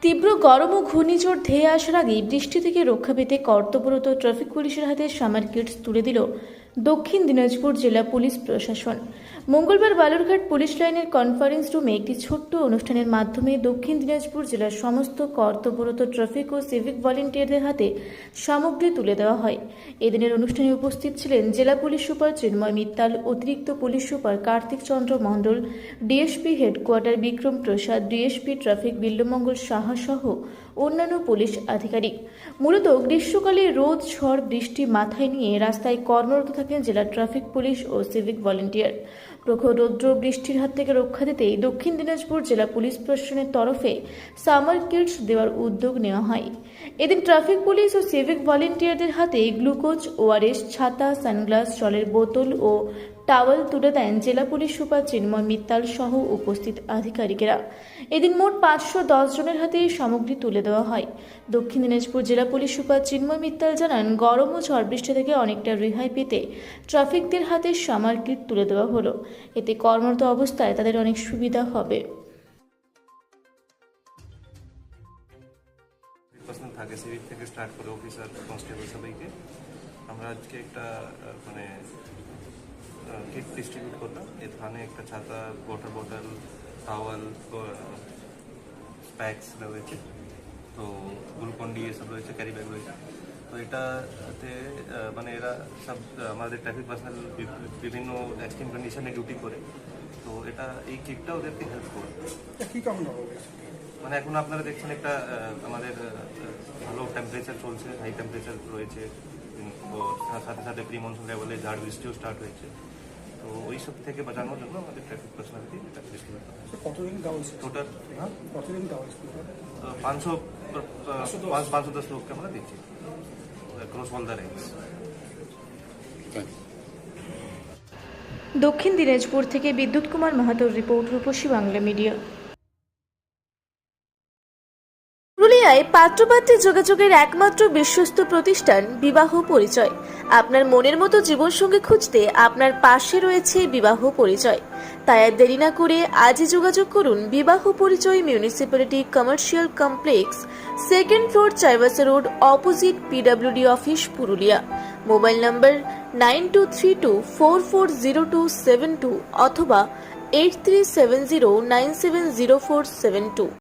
তীব্র গরম ও ঘূর্ণিঝড় ধেয়ে আসার আগেই বৃষ্টি থেকে রক্ষা পেতে কর্তব্যরত ট্রাফিক পুলিশের হাতে সামার কিটস তুলে দিল দক্ষিণ দিনাজপুর জেলা পুলিশ প্রশাসন। মঙ্গলবার বালুরঘাট পুলিশ লাইনের কনফারেন্স রুমে একটি ছোট্ট অনুষ্ঠানের মাধ্যমে দক্ষিণ দিনাজপুর জেলার সমস্ত কর্তব্যরত ট্রাফিক ও সিভিক ভলেন্টিয়ারদের হাতে সামগ্রী তুলে দেওয়া হয়। এদিনের অনুষ্ঠানে উপস্থিত ছিলেন জেলা পুলিশ সুপার চিন্ময় মিত্তাল, অতিরিক্ত পুলিশ সুপার কার্তিক চন্দ্র মণ্ডল, ডিএসপি হেডকোয়ার্টার বিক্রম প্রসাদ, ডিএসপি ট্রাফিক বিল্লমঙ্গল সাহা সহ অন্যান্য পুলিশ আধিকারিক। মূলত গ্রীষ্মকালে রোদ, ঝড়, বৃষ্টি মাথায় নিয়ে রাস্তায় কর্মরত থাকেন জেলা ট্রাফিক পুলিশ ও সিভিক ভলেন্টিয়ার। প্রখর রৌদ্র বৃষ্টির হাত থেকে রক্ষা দিতেই দক্ষিণ দিনাজপুর জেলা পুলিশ প্রশাসনের তরফে সামার কিটস দেওয়ার উদ্যোগ নেওয়া হয়। এদিন ট্রাফিক পুলিশ ও সিভিক ভলেন্টিয়ারদের হাতে গ্লুকোজ, ওআরএস, ছাতা, সানগ্লাস, জলের বোতল ও টাওয়াল তুলে দেন জেলা পুলিশ সুপার চিন্ময় মিত্তাল সহ উপস্থিত আধিকারিকেরা। এদিন মোট 510 জনের হাতে এই সামগ্রী তুলে দেওয়া হয়। দক্ষিণ দিনাজপুর জেলা পুলিশ সুপার চিন্ময় মিত্তাল জানান, গরম ও ঝড় বৃষ্টি থেকে অনেকটা রেহাই পেতে ট্রাফিকদের হাতে সামার কিট তুলে দেওয়া হলো। এতে কর্মরত অবস্থায় তাদের অনেক সুবিধা হবে। থাকে সিভিক থেকে স্টার্ট করে অফিসার, কনস্টেবল সবাইকে আমরা আজকে একটা কিট ডিস্ট্রিবিউট করলাম। এখানে একটা ছাতা, ওয়াটার বোতল, টাওয়াল, স্প্যাক্স রয়েছে, তো গ্লুকন-ডি এসব রয়েছে, ক্যারি ব্যাগ রয়েছে। তো এটাতে মানে এরা সব আমাদের ট্রাফিক পার্সোনাল বিভিন্ন এক্সট্রিম কন্ডিশনে ডিউটি করে, তো এই কিটটা ওদেরকে হেল্প করবে। মানে এখন আপনারা দেখছেন একটা আমাদের ভালো টেম্পারেচার চলছে, হাই টেম্পারেচার রয়েছে, সাথে সাথে প্রি মনসুন লেভেলে ঝড় বৃষ্টিও স্টার্ট হয়েছে। তো ওই সব থেকে বাঁচানোর জন্য আমাদের ট্রাফিক পার্সোনালিটি এটা ডিস্ট্রিবিউট করা হয়েছে। টোটাল 510 লোককে আমরা দিচ্ছি ক্রস অল দ্য রেঞ্জ। দক্ষিণ দিনাজপুর থেকে বিদ্যুৎ কুমার মাহাতোর রিপোর্ট, রূপসী বাংলা মিডিয়া। পুরুলিয়ায় পাত্রপাত্রী যোগাযোগের একমাত্র বিশ্বস্ত প্রতিষ্ঠান বিবাহ পরিচয়। আপনার মনের মতো জীবনসঙ্গী খুঁজতে আপনার পাশে রয়েছে বিবাহ পরিচয়। তাই আর দেরি না করে আজই যোগাযোগ করুন বিবাহ পরিচয়, municipality commercial complex, 2nd floor, Chaibasa road, opposite PWD office, Purulia. Mobile নম্বর 9232440272 অথবা 8370970472।